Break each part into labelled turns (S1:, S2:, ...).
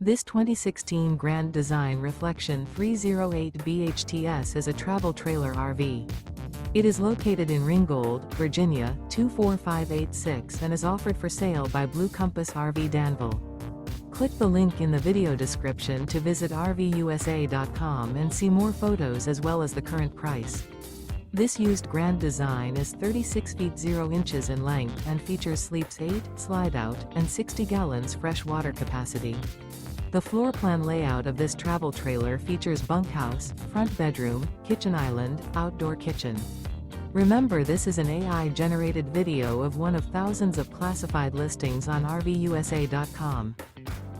S1: This 2016 Grand Design Reflection 308 BHTS is a travel trailer RV. It is located in Ringgold, Virginia, 24586 and is offered for sale by Blue Compass RV Danville. Click the link in the video description to visit RVUSA.com and see more photos as well as the current price. This used Grand Design is 36 feet 0 inches in length and features sleeps 8, slide-out, and 60 gallons fresh water capacity. The floor plan layout of this travel trailer features bunkhouse, front bedroom, kitchen island, outdoor kitchen. Remember, this is an AI-generated video of one of thousands of classified listings on RVUSA.com.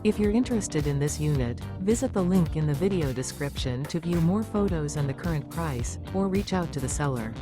S1: If you're interested in this unit, visit the link in the video description to view more photos and the current price, or reach out to the seller.